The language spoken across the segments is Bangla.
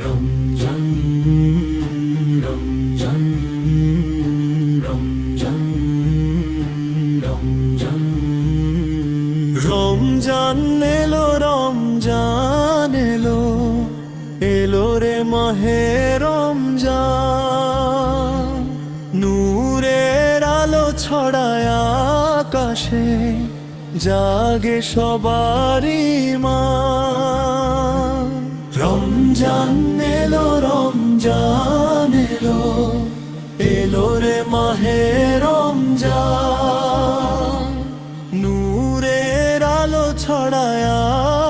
রমজান রমজান রমজান রমজান রমজান এলো রমজান এলো এলো রে মাহে রমজান নূরের আলো ছড়ায় আকাশে জাগে সবারই মান রমজান এলো রমজান এলো এলো রে মাহে রমজান নূরের আলো ছড়ায়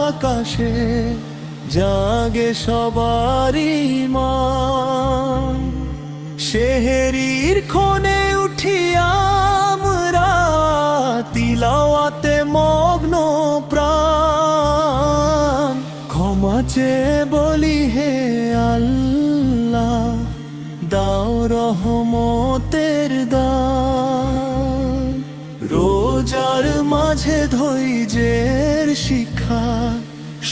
আকাশে জাগে সবারই মান সেহেরির ক্ষণে উঠি আমরা তিলাওয়াতে মগ্ন প্রাণ ক্ষমা চেয়ে বলি হে আল্লাহ দাও রহমতের দান রোজার মাঝে ধৈর্যের শিক্ষা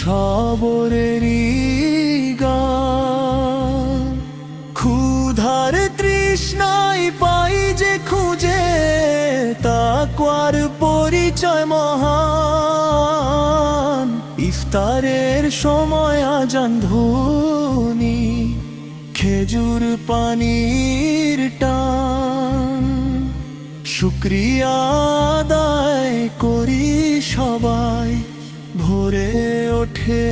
সবরেরই গান ক্ষুধার তৃষ্ণায় পাই যে খুঁজে তাকওয়ার পরিচয় মহান ইফতারের সময় আজান ধ্বনি খেজুর পানির টান শুকরিয়া আদায় করি সবাই ভোরে ওঠে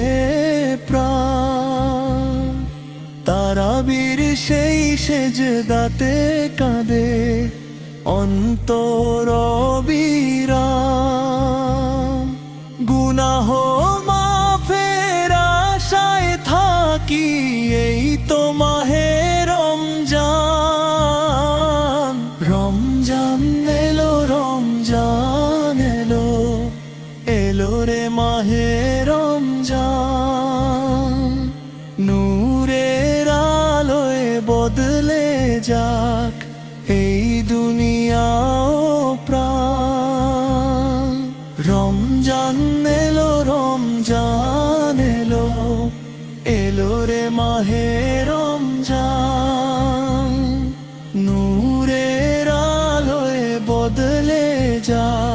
প্রাণ তারাবীর সেই সেজদাতে কাঁদে অন্তর বিরাম গুনাহ মাফের আশায় থাকি এই তো মাহে রমজান রমজান এলো রমজান এলো এলো রে মাহে রমজান নূরের আলোয় বদলে যাক এই দুনিয়া ও প্রাণ রমজান এলো রমজান এলো এলো রে মাহে রমজান নূরের আলোয় বদলে যাক